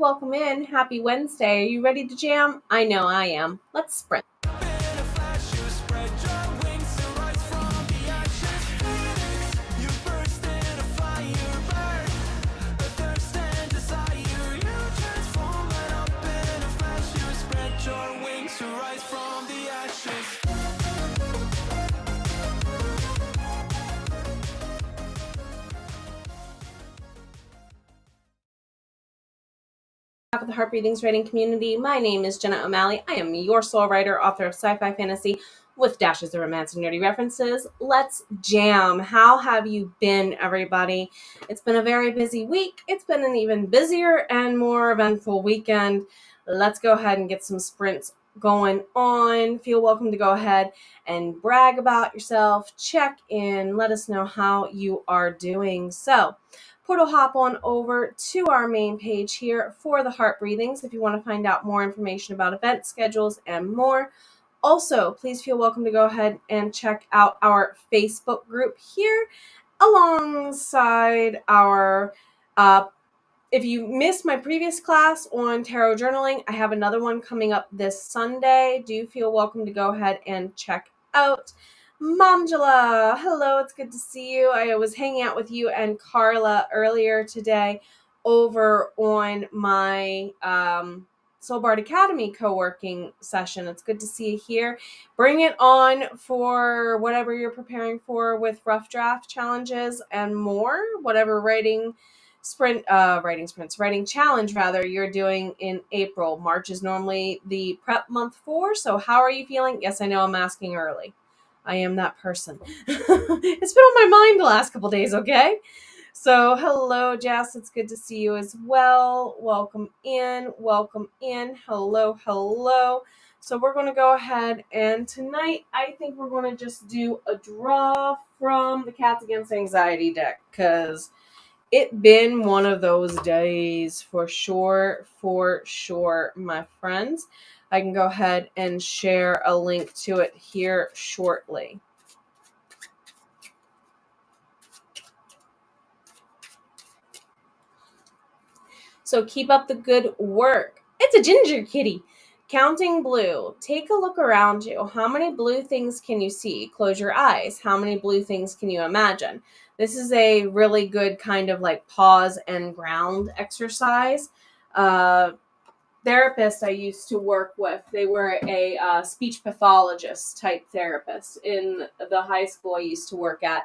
welcome in. Happy Wednesday. Are you ready to jam? I know I am. Let's sprint. Of the HeartBreathings writing community. My name is Jenna O'Malley. I am your soul writer, author of sci-fi fantasy with dashes of romance and nerdy references. Let's jam. How have you been, everybody? It's been a very busy week. It's been an even busier and more eventful weekend. Let's go ahead and get some sprints going on. Feel welcome to go ahead and brag about yourself, check in, let us know how you are doing. So, portal hop on over to our main page here for the HeartBreathings if you want to find out more information about event schedules and more. Also, please feel welcome to go ahead and check out our Facebook group here alongside our if you missed my previous class on tarot journaling, I have another one coming up this Sunday. Do feel welcome to go ahead and check out. Momjala, hello, it's good to see you. I was hanging out with you and Carla earlier today over on my Soul Bard Academy co-working session. It's good to see you here. Bring it on for whatever you're preparing for with rough draft challenges and more, whatever writing challenge rather you're doing in April. March is normally the prep month for, so how are you feeling? Yes, I know I'm asking early. I am that person. It's been on my mind the last couple days, okay? So hello, Jess. It's good to see you as well. Welcome in. Hello. So we're going to go ahead and tonight I think we're going to just do a draw from the Cats Against Anxiety deck because it been one of those days for sure, my friends. I can go ahead and share a link to it here shortly. So keep up the good work. It's a ginger kitty. Counting blue. Take a look around you. How many blue things can you see? Close your eyes. How many blue things can you imagine? This is a really good kind of like pause and ground exercise. Therapist I used to work with, they were a speech pathologist type therapist in the high school I used to work at.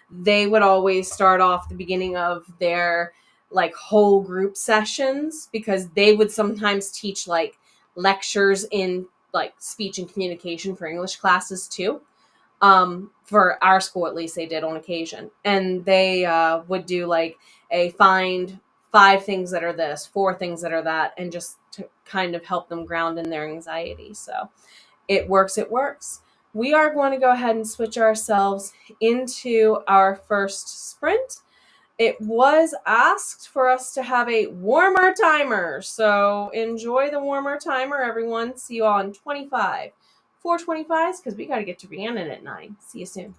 They would always start off the beginning of their like whole group sessions because they would sometimes teach like lectures in like speech and communication for English classes too. For our school, at least they did on occasion. And they would do like a find 5 things that are this, 4 things that are that, and just to kind of help them ground in their anxiety. So it works. We are going to go ahead and switch ourselves into our first sprint. It was asked for us to have a warmer timer. So enjoy the warmer timer, everyone. See you all in 25. 425s, because we got to get to Rhiannon at 9. See you soon.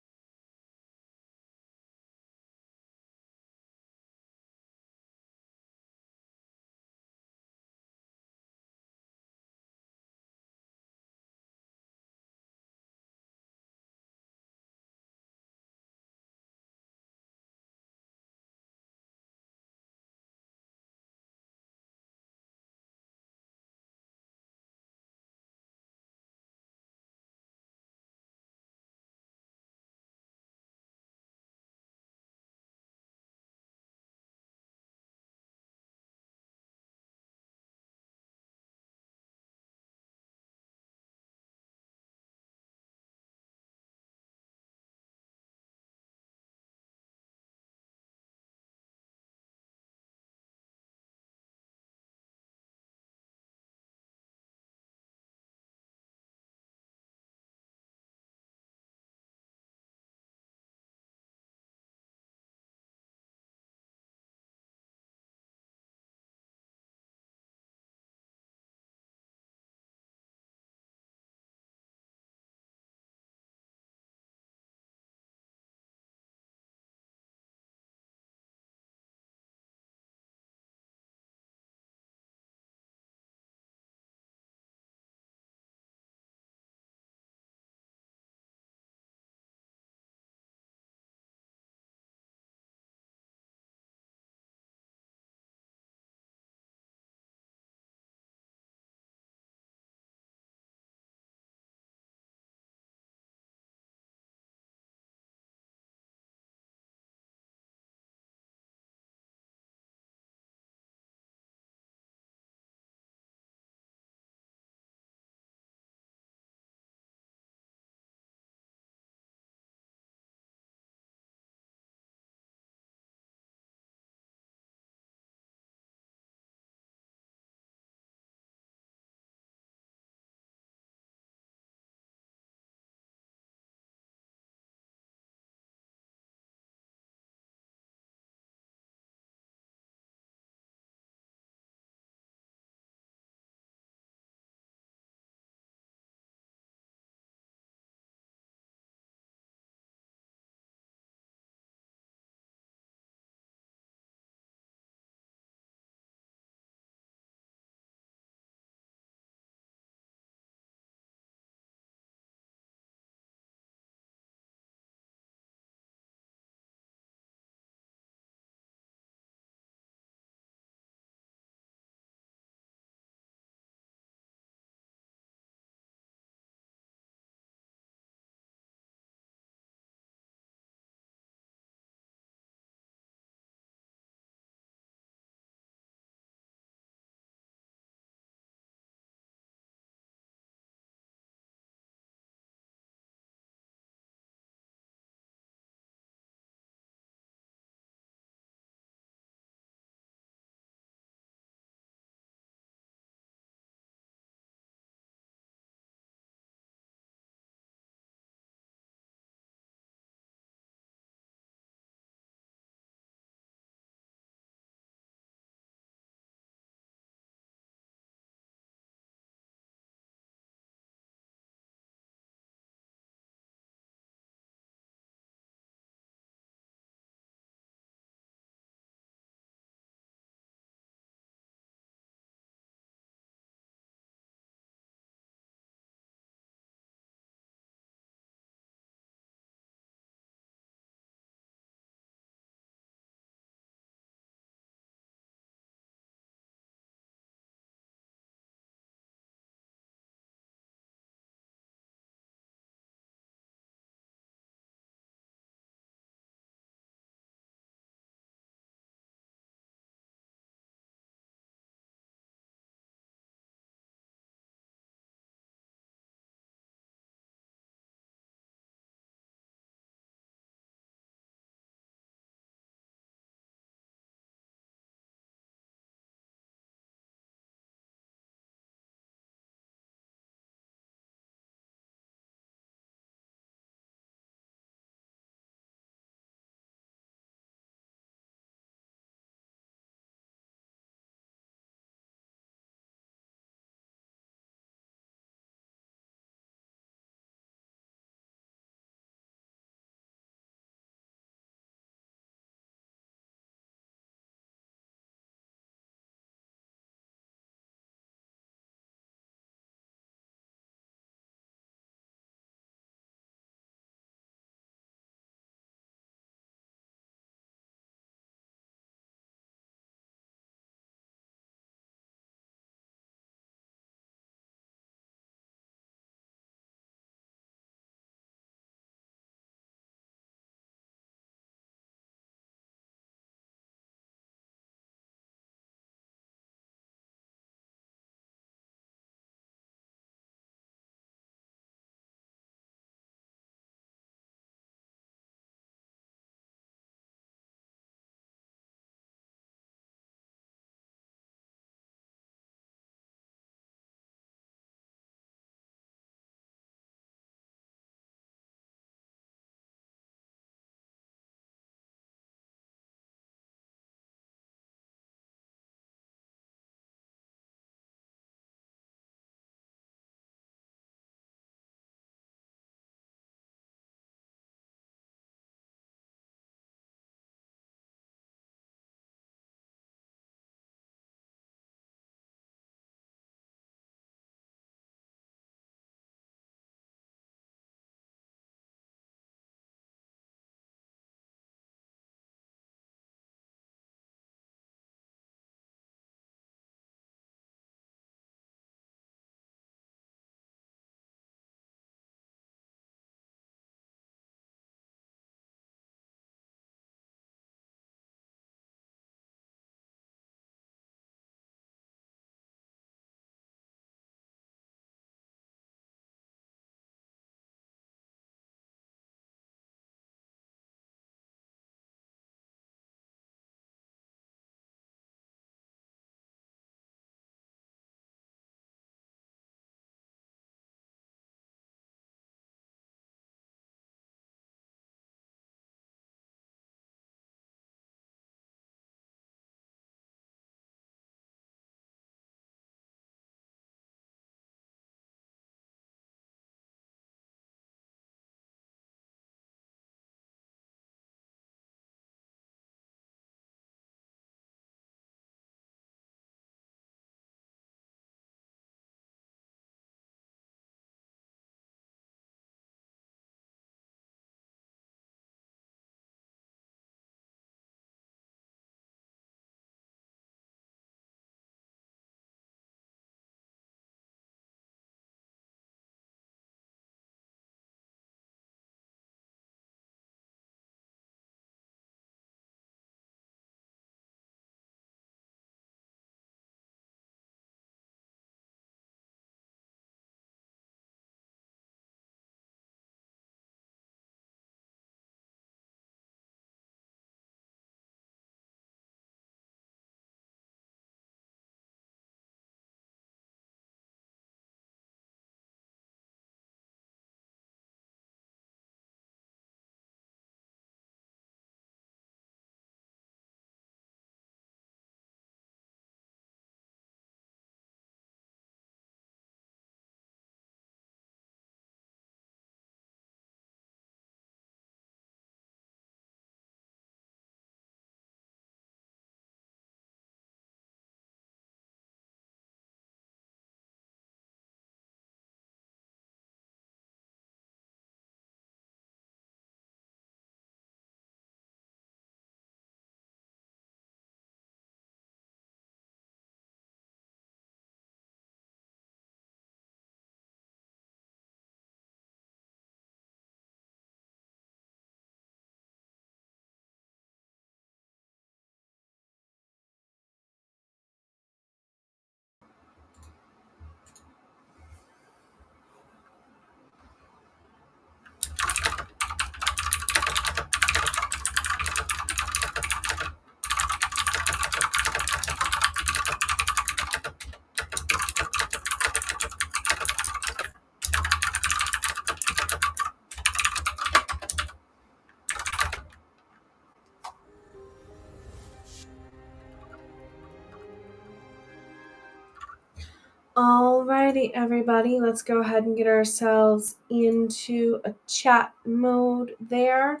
Alrighty, everybody, let's go ahead and get ourselves into a chat mode there.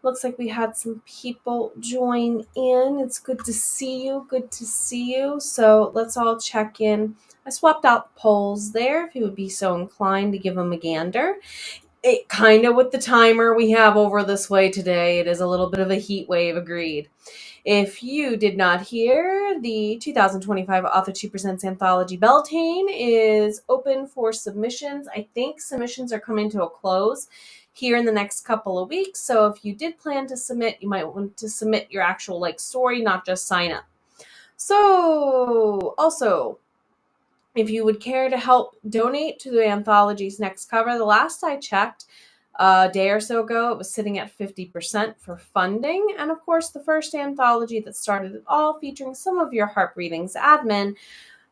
Looks like we had some people join in. It's good to see you. So let's all check in. I swapped out the polls there if you would be so inclined to give them a gander. It kind of with the timer we have over this way today, it is a little bit of a heat wave, agreed. If you did not hear, the 2025 AuthorTube Presents Anthology Beltane is open for submissions. I think submissions are coming to a close here in the next couple of weeks. So if you did plan to submit, you might want to submit your actual story, not just sign up. So also, if you would care to help donate to the anthology's next cover, the last I checked, a day or so ago, it was sitting at 50% for funding. And of course, the first anthology that started it all, featuring some of your HeartBreathings admin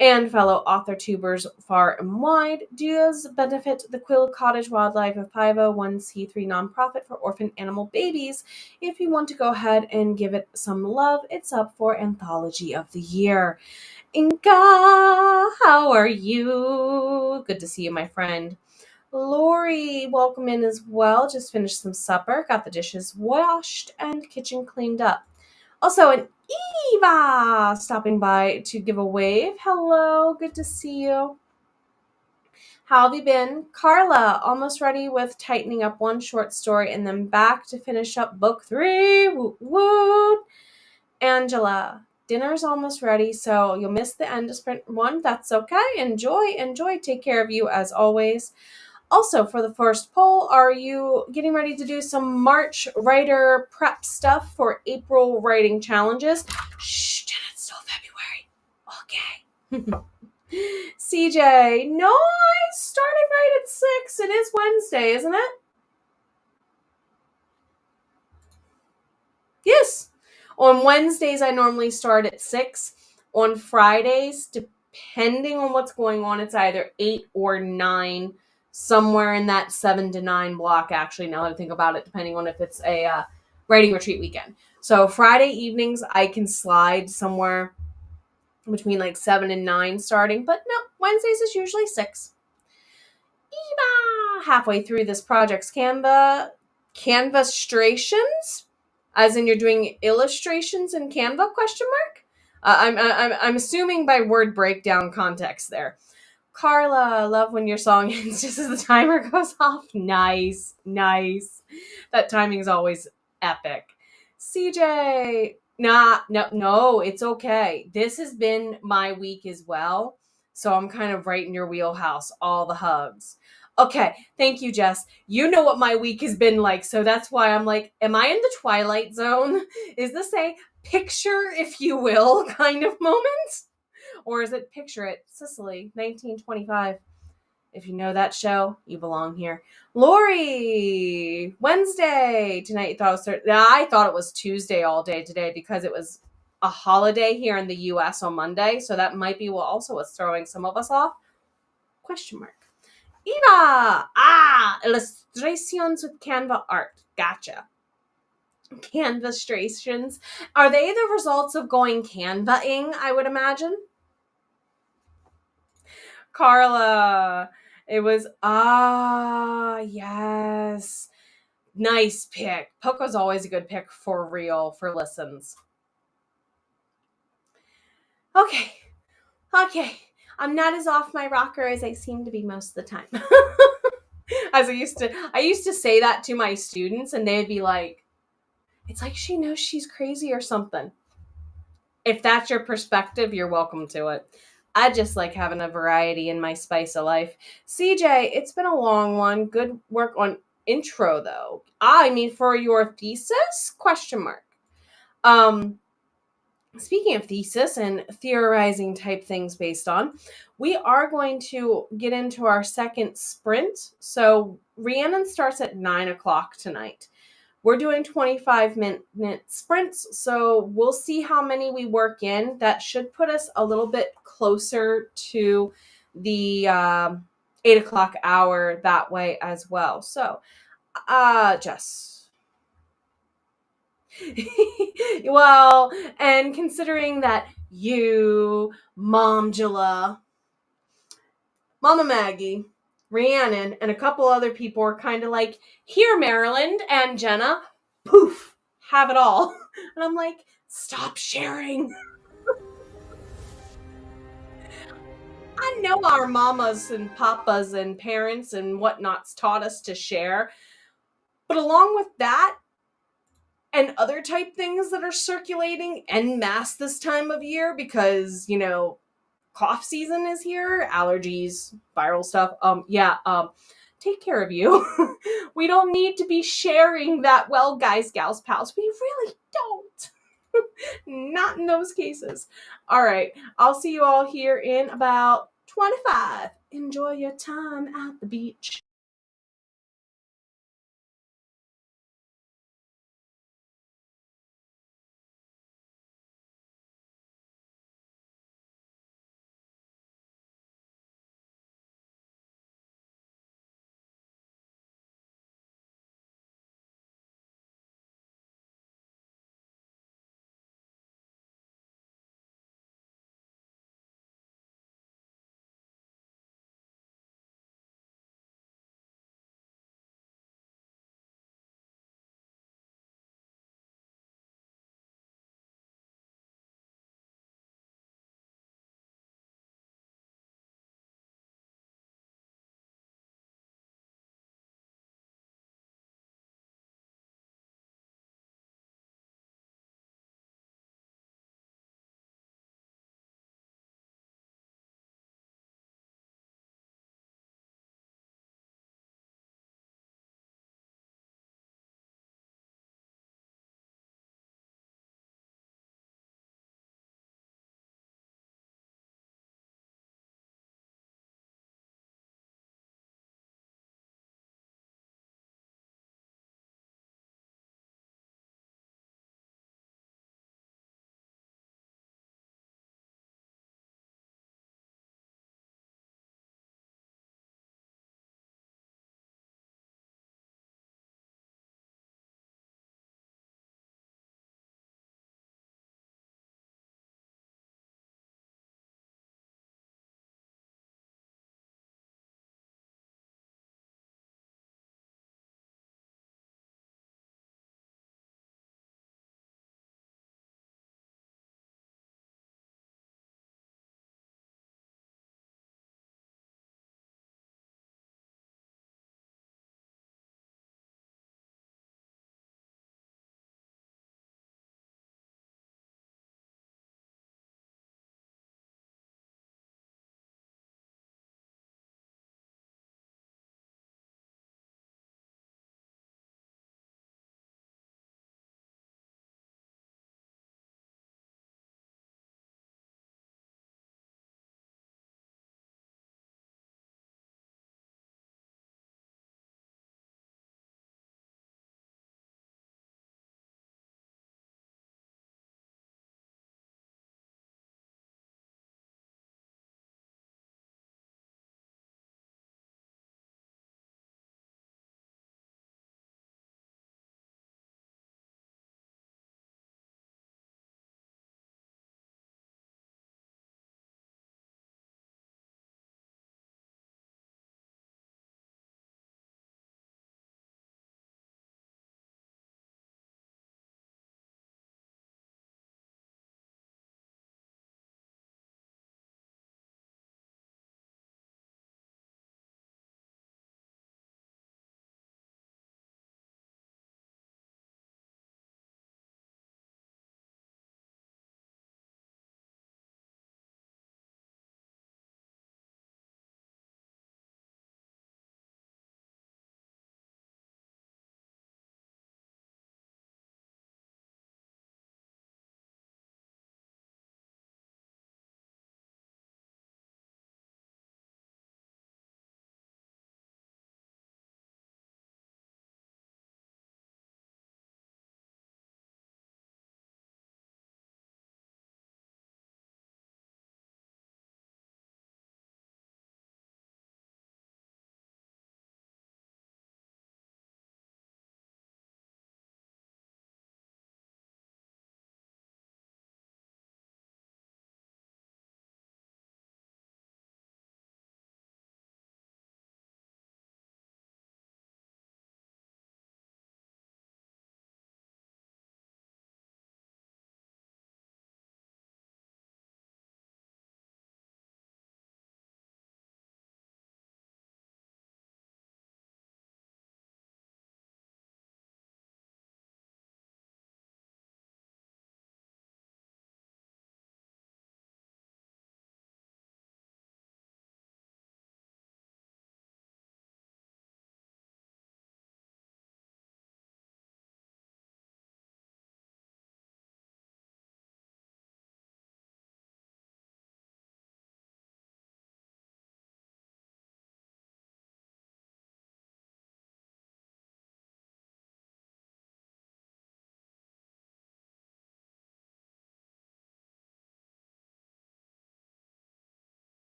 and fellow author tubers far and wide, does benefit the Quill Cottage Wildlife, a 501c3 nonprofit for orphan animal babies. If you want to go ahead and give it some love, it's up for Anthology of the Year. Inka, how are you? Good to see you, my friend. Lori, welcome in as well. Just finished some supper, got the dishes washed, and kitchen cleaned up. Also, an Eva stopping by to give a wave. Hello, good to see you. How have you been? Carla, almost ready with tightening up one short story and then back to finish up book 3. Woot woot. Angela, dinner's almost ready, so you'll miss the end of sprint 1. That's okay. Enjoy. Take care of you as always. Also, for the first poll, are you getting ready to do some March writer prep stuff for April writing challenges? Shh, Jenna, it's still February. Okay. CJ, no, I started right at 6. It is Wednesday, isn't it? Yes. On Wednesdays, I normally start at 6. On Fridays, depending on what's going on, it's either 8 or 9. Somewhere in that 7 to 9 block, actually, now that I think about it, depending on if it's a writing retreat weekend. So Friday evenings, I can slide somewhere between 7 and 9 starting, but no, Wednesdays is usually 6. Eva! Halfway through this project's canvastrations, as in you're doing illustrations in Canva, question mark? I'm assuming by word breakdown context there. Carla, love when your song ends just as the timer goes off. Nice. That timing is always epic. CJ, no, it's okay. This has been my week as well, so I'm kind of right in your wheelhouse. All the hugs. Okay, thank you, Jess. You know what my week has been like, so that's why I'm like, am I in the Twilight Zone? Is this a picture, if you will, kind of moment? Or is it Picture It, Sicily, 1925? If you know that show, you belong here. Lori, Wednesday. Tonight you thought it was Thursday. I thought it was Tuesday all day today because it was a holiday here in the U.S. on Monday. So that might be what also was throwing some of us off. Question mark. Eva! Illustrations with Canva art. Gotcha. Canvastrations. Are they the results of going Canva-ing, I would imagine? Carla, it was, yes. Nice pick. Poco's always a good pick for real, for listens. Okay. I'm not as off my rocker as I seem to be most of the time. As I used to say that to my students and they'd be like, it's like she knows she's crazy or something. If that's your perspective, you're welcome to it. I just like having a variety in my spice of life. CJ, it's been a long one. Good work on intro, though. I mean, for your thesis? Question mark. Speaking of thesis and theorizing type things based on, we are going to get into our second sprint. So Rhiannon starts at 9 o'clock tonight. We're doing 25-minute sprints, so we'll see how many we work in. That should put us a little bit closer to the 8 o'clock hour that way as well. So, Jess. Well, and considering that you, Momjula, Mama Maggie, Rhiannon, and a couple other people were kind of like, here, Maryland and Jenna, poof, have it all. And I'm like, stop sharing. I know our mamas and papas and parents and whatnots taught us to share, but along with that and other type things that are circulating en masse this time of year, because, cough season is here, allergies, viral stuff. Take care of you. We don't need to be sharing that. Well, guys, gals, pals, we really don't. Not in those cases. All right, I'll see you all here in about 25. Enjoy your time at the beach.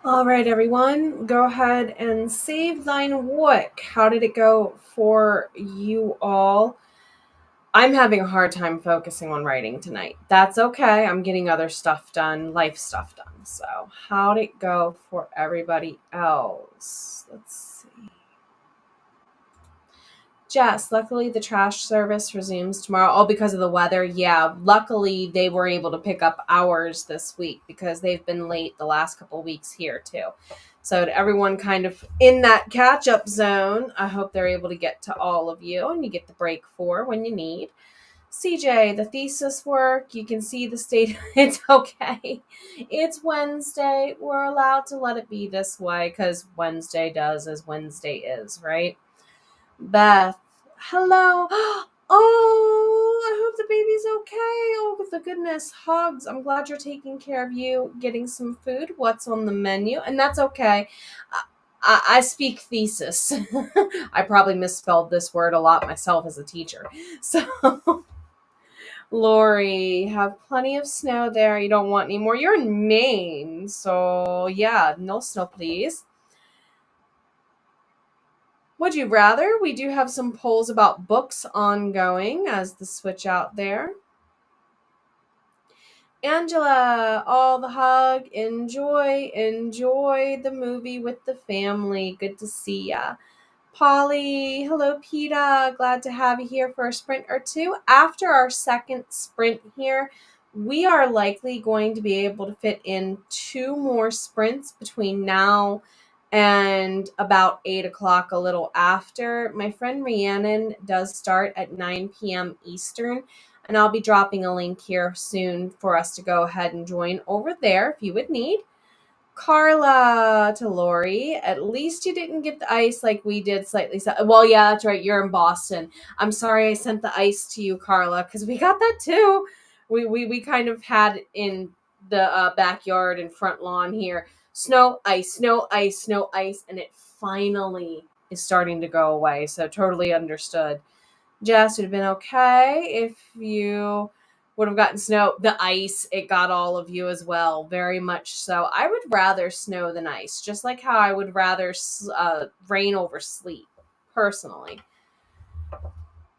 All right, everyone, go ahead and save thine work. How did it go for you all? I'm having a hard time focusing on writing tonight. That's okay. I'm getting other stuff done, life stuff done. So, how'd it go for everybody else? Let's see. Jess, luckily the trash service resumes tomorrow. Oh, because of the weather. Yeah, luckily they were able to pick up hours this week because they've been late the last couple of weeks here too. So to everyone kind of in that catch-up zone, I hope they're able to get to all of you and you get the break for when you need. CJ, the thesis work, you can see the state. It's okay. It's Wednesday. We're allowed to let it be this way because Wednesday does as Wednesday is, right? Beth, hello. Oh, I hope the baby's okay. Oh, the goodness. Hugs. I'm glad you're taking care of you, getting some food. What's on the menu? And that's okay. I speak thesis. I probably misspelled this word a lot myself as a teacher. So, Lori, have plenty of snow there. You don't want any more. You're in Maine. So, yeah, no snow, please. Would you rather? We do have some polls about books ongoing as the switch out there. Angela, all the hug. Enjoy the movie with the family. Good to see ya. Polly, hello, Peta. Glad to have you here for a sprint or two. After our second sprint here, we are likely going to be able to fit in 2 more sprints between now and about 8 o'clock, a little after. My friend Rhiannon does start at 9 p.m. Eastern, and I'll be dropping a link here soon for us to go ahead and join over there if you would need. Carla to Lori, at least you didn't get the ice like we did slightly. Well, yeah, that's right. You're in Boston. I'm sorry I sent the ice to you, Carla, because we got that too. We kind of had in the backyard and front lawn here. Snow, ice, snow, ice, snow, ice. And it finally is starting to go away. So totally understood. Jess, would have been okay if you would have gotten snow. The ice, it got all of you as well, very much so. I would rather snow than ice, just like how I would rather rain over sleet, personally.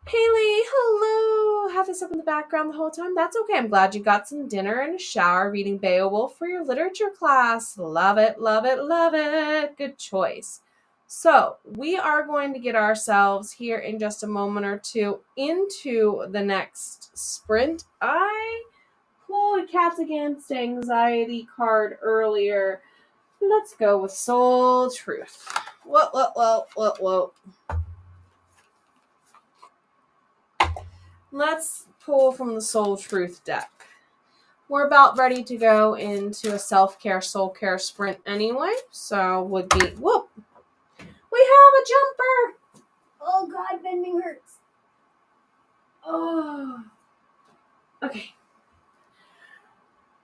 Haley, hello. Have this up in the background the whole time. That's okay. I'm glad you got some dinner and a shower reading Beowulf for your literature class. Love it, love it, love it. Good choice. So we are going to get ourselves here in just a moment or two into the next sprint. I pulled a Cats Against Anxiety card earlier. Let's go with Soul Truth. Whoa. Let's pull from the Soul Truth deck. We're about ready to go into a self-care, soul care sprint anyway. So would be, whoop. We have a jumper. Oh God, bending hurts. Oh. Okay.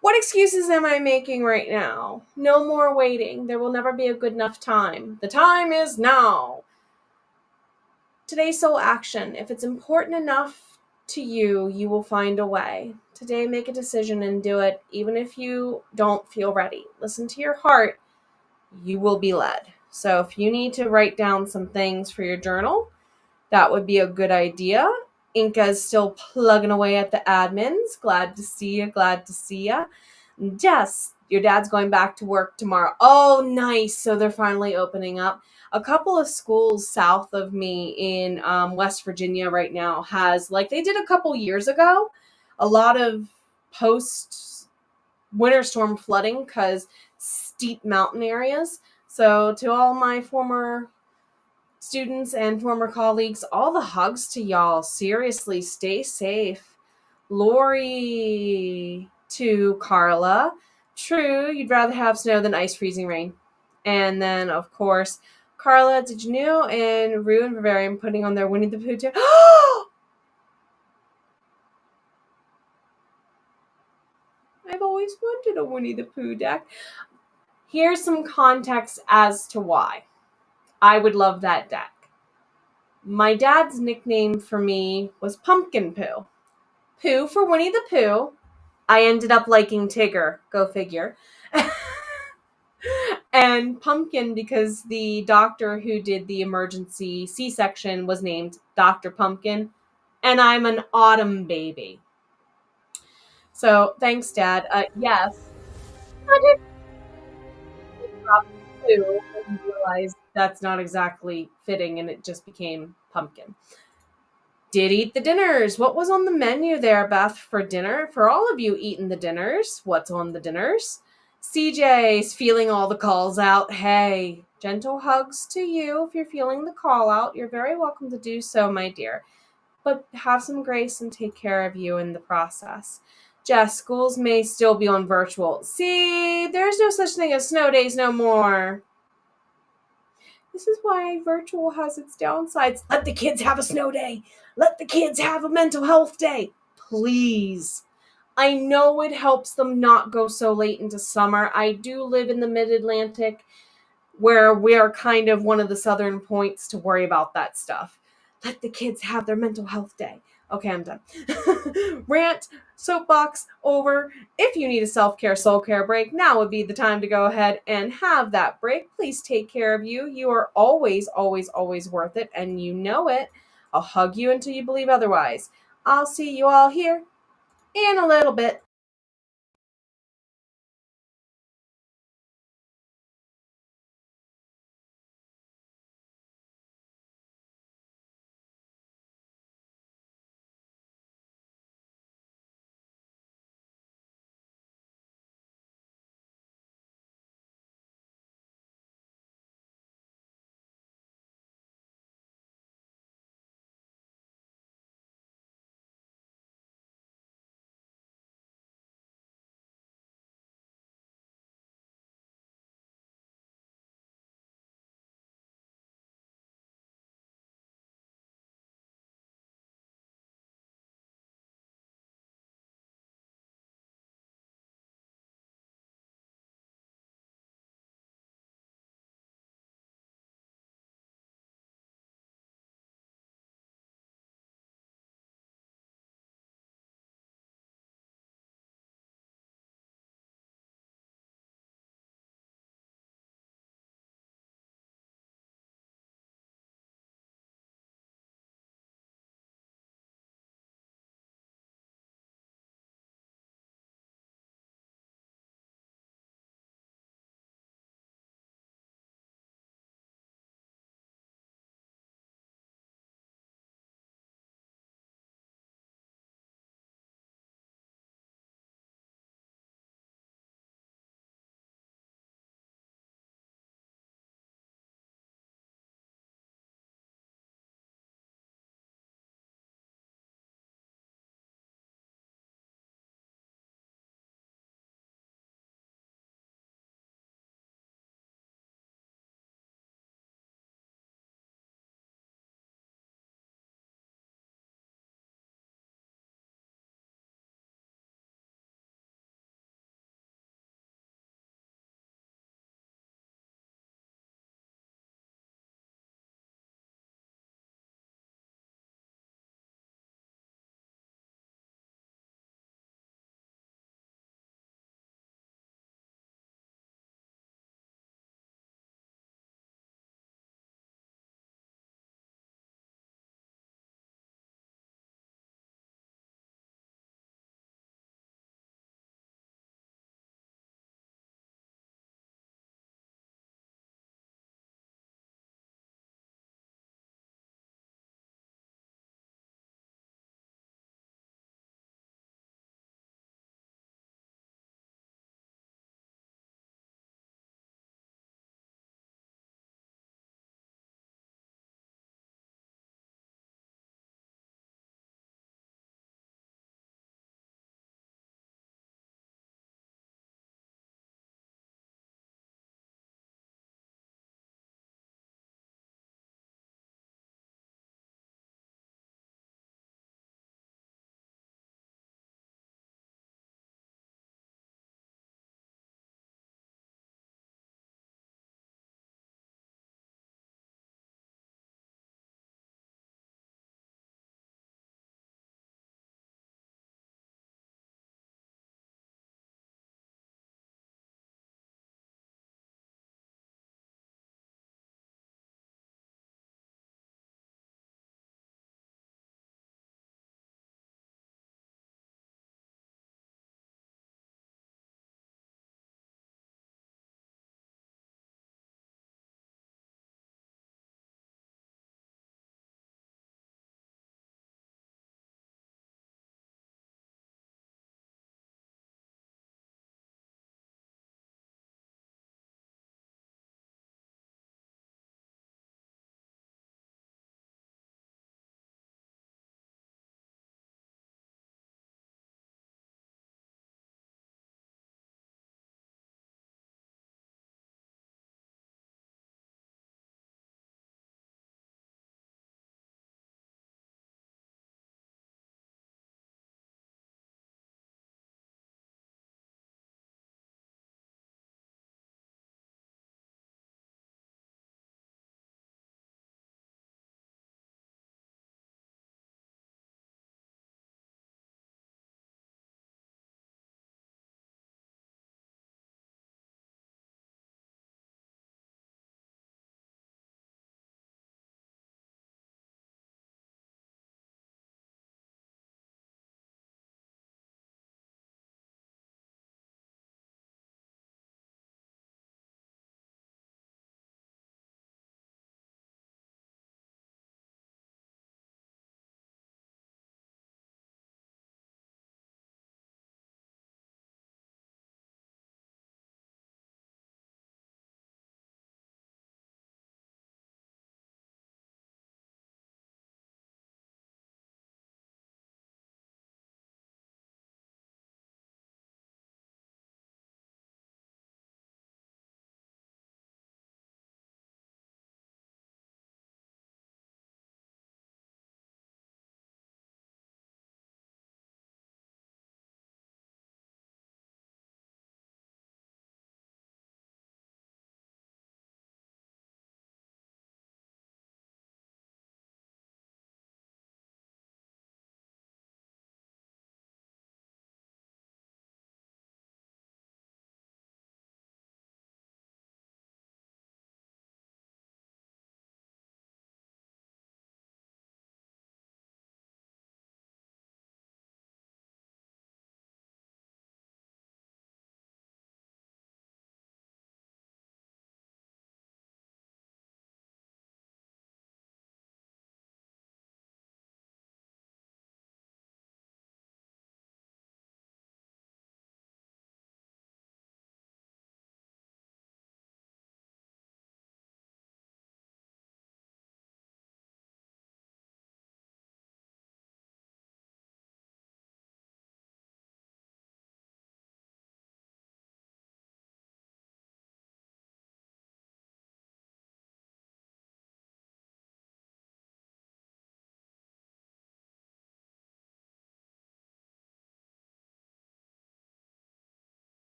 What excuses am I making right now? No more waiting. There will never be a good enough time. The time is now. Today's soul action. If it's important enough to you, you will find a way. Today, make a decision and do it, even if you don't feel ready. Listen to your heart. You will be led. So if you need to write down some things for your journal, that would be a good idea. Inca's still plugging away at the admins. Glad to see you. Jess, your dad's going back to work tomorrow. Oh, nice. So they're finally opening up. A couple of schools south of me in West Virginia right now has, like they did a couple years ago, a lot of post winter storm flooding because steep mountain areas. So to all my former students and former colleagues, all the hugs to y'all. Seriously, stay safe. Lori to Carla. True, you'd rather have snow than ice freezing rain. And then, of course, Carla, did you know? And Rue and Bavarian putting on their Winnie the Pooh too. I've always wanted a Winnie the Pooh deck. Here's some context as to why I would love that deck. My dad's nickname for me was Pumpkin Pooh. Pooh for Winnie the Pooh. I ended up liking Tigger. Go figure. And Pumpkin because the doctor who did the emergency C-section was named Dr. Pumpkin, and I'm an autumn baby. So thanks, Dad. Yes, I did drop two and realized that's not exactly fitting, and it just became Pumpkin. Did eat the dinners. What was on the menu there, Beth, for dinner? For all of you eating the dinners, what's on the dinners? CJ's feeling all the calls out. Hey, gentle hugs to you if you're feeling the call out. You're very welcome to do so, my dear. But have some grace and take care of you in the process. Jess, schools may still be on virtual. See, there's no such thing as snow days no more. This is why virtual has its downsides. Let the kids have a snow day. Let the kids have a mental health day. Please. I know it helps them not go so late into summer. I do live in the mid-Atlantic where we are kind of one of the southern points to worry about that stuff. Let the kids have their mental health day. Okay, I'm done. Rant, soapbox, over. If you need a self-care, soul-care break, now would be the time to go ahead and have that break. Please take care of you. You are always, always, always worth it, and you know it. I'll hug you until you believe otherwise. I'll see you all here in a little bit.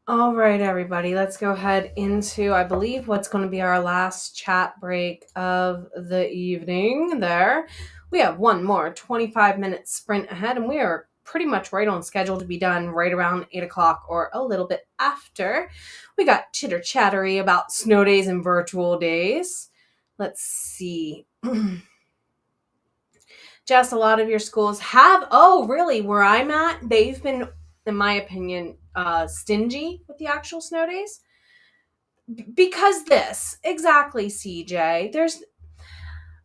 All right, everybody, let's go ahead into, I believe, what's going to be our last chat break of the evening there. We have one more 25-minute sprint ahead, and we are pretty much right on schedule to be done right around 8 o'clock or a little bit after. We got chitter-chattery about snow days and virtual days. Let's see. Jess, a lot of your schools have, oh, really, where I'm at, they've been, in my opinion, stingy with the actual snow days. Because this, exactly, CJ. There's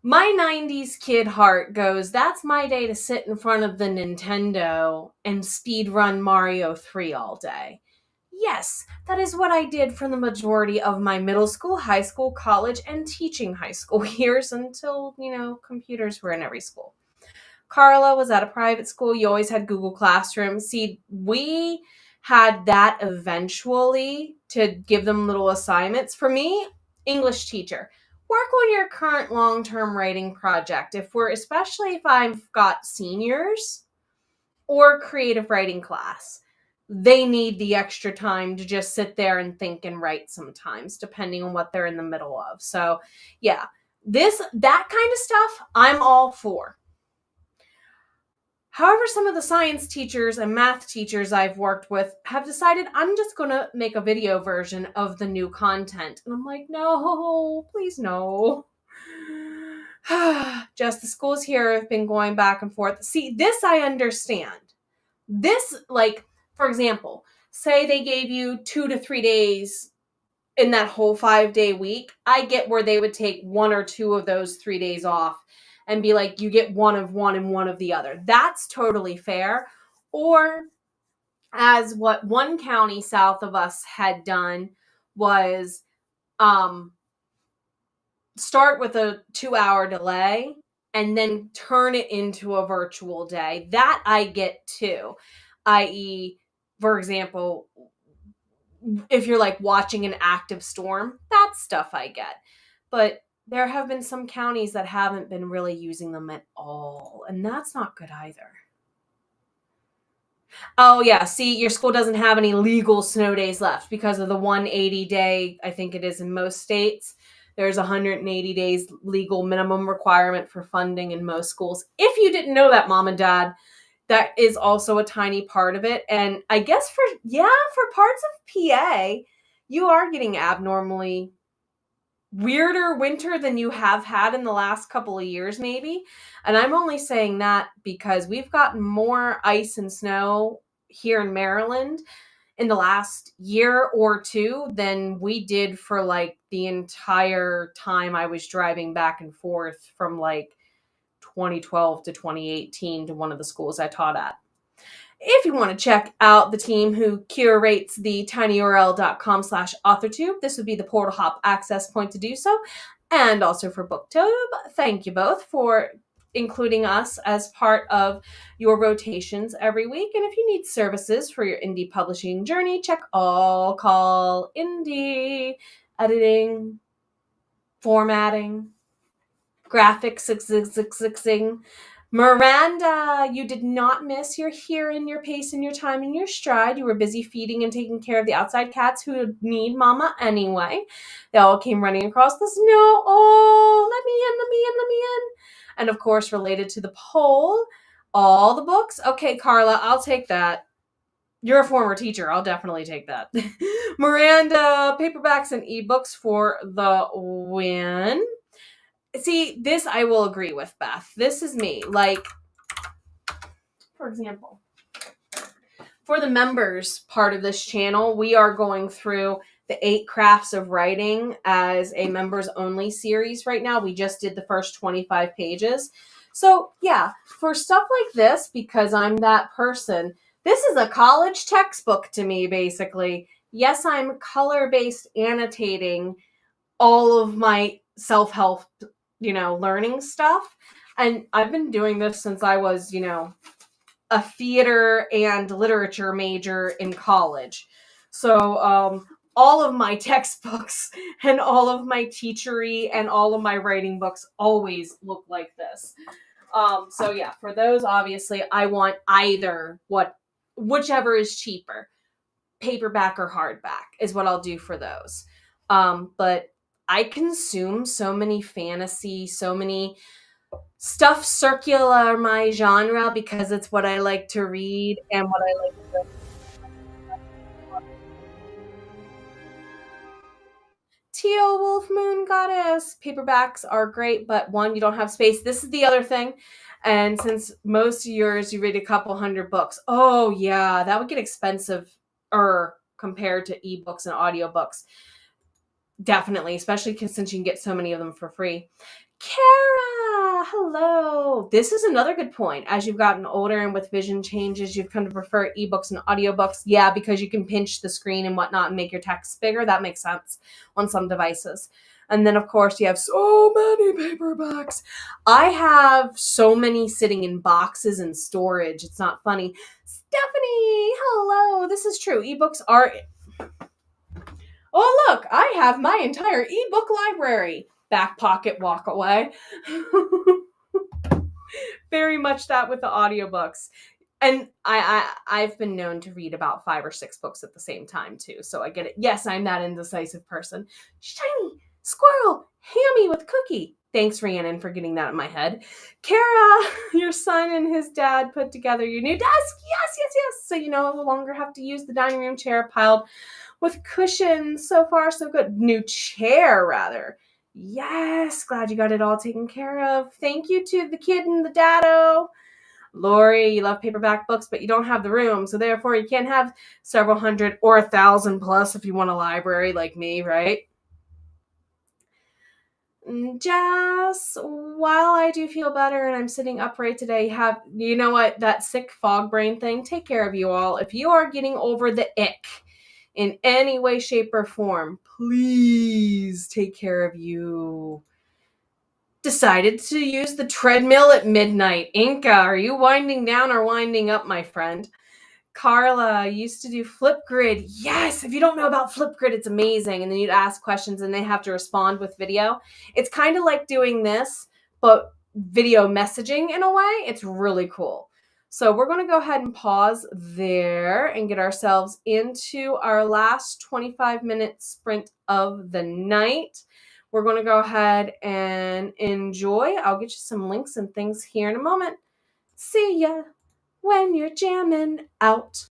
my 90s kid heart goes, that's my day to sit in front of the Nintendo and speed run Mario 3 all day. Yes, that is what I did for the majority of my middle school, high school, college, and teaching high school years until, computers were in every school. Carla was at a private school. You always had Google Classroom. See, we had that eventually to give them little assignments. For me, English teacher, work on your current long-term writing project. Especially if I've got seniors or creative writing class, they need the extra time to just sit there and think and write sometimes, depending on what they're in the middle of. So yeah, that kind of stuff, I'm all for. However, some of the science teachers and math teachers I've worked with have decided I'm just going to make a video version of the new content. And I'm like, no, please no. Just the schools here have been going back and forth. See, this I understand. This, for example, say they gave you 2 to 3 days in that whole 5-day week. I get where they would take 1 or 2 of those 3 days off and be like, you get one of one and one of the other. That's totally fair. Or as what one county south of us had done was start with a 2-hour delay and then turn it into a virtual day. That I get too. I.e., for example, if you're like watching an active storm, that stuff I get. But there have been some counties that haven't been really using them at all, and that's not good either. Oh yeah, see, your school doesn't have any legal snow days left because of the 180-day, I think it is in most states. There's 180 days legal minimum requirement for funding in most schools. If you didn't know that, mom and dad, that is also a tiny part of it. And I guess for parts of PA, you are getting abnormally weirder winter than you have had in the last couple of years, maybe. And I'm only saying that because we've gotten more ice and snow here in Maryland in the last year or two than we did for like the entire time I was driving back and forth from like 2012 to 2018 to one of the schools I taught at. If you want to check out the team who curates the tinyurl.com/authortube, this would be the portal hop access point to do so. And also for BookTube, thank you both for including us as part of your rotations every week. And if you need services for your indie publishing journey, check All Call Indie. Editing, formatting, graphics, Miranda, you did not miss. You're here in your pace and your time and your stride. You were busy feeding and taking care of the outside cats who need mama anyway. They all came running across the snow. Oh, let me in, let me in, let me in. And of course, related to the poll, all the books. Okay, Carla, I'll take that. You're a former teacher. I'll definitely take that. Miranda, paperbacks and ebooks for the win. See, this I will agree with, Beth. This is me. Like, for example, for the members part of this channel, we are going through the 8 crafts of writing as a members only series right now. We just did the first 25 pages. So yeah, for stuff like this, because I'm that person, this is a college textbook to me, basically. Yes, I'm color-based annotating all of my self-help, learning stuff. And I've been doing this since I was, a theater and literature major in college. So all of my textbooks and all of my teachery and all of my writing books always look like this. So yeah, for those, obviously, I want whichever is cheaper. paperback or hardback is what I'll do for those. But I consume so many fantasy, so many stuff circular my genre because it's what I like to read and what I like to. Teal Wolf Moon Goddess paperbacks are great, but one, you don't have space. This is the other thing. And since most of yours you read a couple hundred books, oh yeah, that would get expensive or compared to ebooks and audiobooks. Definitely, especially since you can get so many of them for free. Kara, hello. This is another good point. As you've gotten older and with vision changes, you've come to prefer ebooks and audiobooks. Yeah, because you can pinch the screen and whatnot and make your text bigger. That makes sense on some devices. And then, of course, you have so many paperbacks. I have so many sitting in boxes and storage. It's not funny. Stephanie, hello. This is true. Ebooks are. Oh, look, I have my entire ebook library. Back pocket walk away. Very much that with the audiobooks. And I've been known to read about 5 or 6 books at the same time too. So I get it. Yes, I'm that indecisive person. Shiny squirrel, hammy with cookie. Thanks, Rhiannon, for getting that in my head. Kara, your son and his dad put together your new desk. Yes, yes, yes. So you no longer have to use the dining room chair piled with cushions. So far, so good. New chair, rather. Yes, glad you got it all taken care of. Thank you to the kid and the daddo. Lori, you love paperback books, but you don't have the room, so therefore you can't have several hundred or 1,000 plus if you want a library like me, right? Jess, while I do feel better and I'm sitting upright today, you know what, that sick fog brain thing, take care of you all. If you are getting over the ick in any way, shape, or form, please take care of you. Decided to use the treadmill at midnight. Inca, are you winding down or winding up, my friend? Carla used to do Flipgrid. Yes, if you don't know about Flipgrid, it's amazing. And then you'd ask questions and they have to respond with video. It's kind of like doing this, but video messaging in a way. It's really cool. So we're going to go ahead and pause there and get ourselves into our last 25-minute sprint of the night. We're going to go ahead and enjoy. I'll get you some links and things here in a moment. See ya when you're jamming out.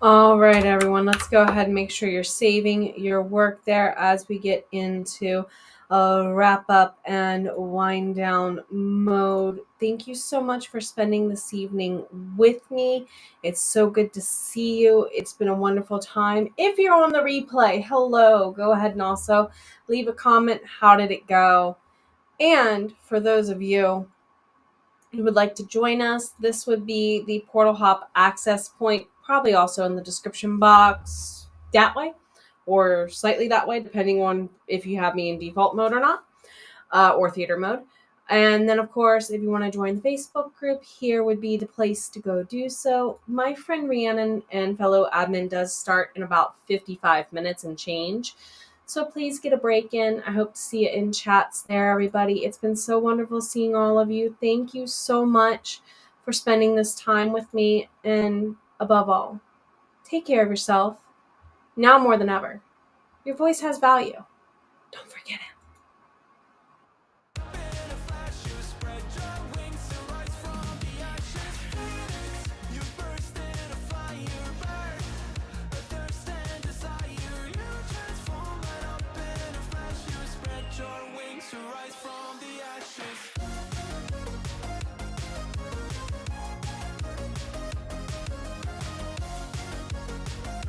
All right, everyone, let's go ahead and make sure you're saving your work there as we get into a wrap up and wind down mode. Thank you so much for spending this evening with me. It's so good to see you. It's been a wonderful time. If you're on the replay, hello. Go ahead and also leave a comment. How did it go? And for those of you who would like to join us, this would be the Portal Hop access point, probably also in the description box that way, or slightly that way, depending on if you have me in default mode or not, or theater mode. And then, of course, if you want to join the Facebook group, here would be the place to go do so. My friend Rhiannon and fellow admin does start in about 55 minutes and change. So please get a break in. I hope to see you in chats there, everybody. It's been so wonderful seeing all of you. Thank you so much for spending this time with me. And above all, take care of yourself. Now more than ever, your voice has value. Don't forget it. To rise from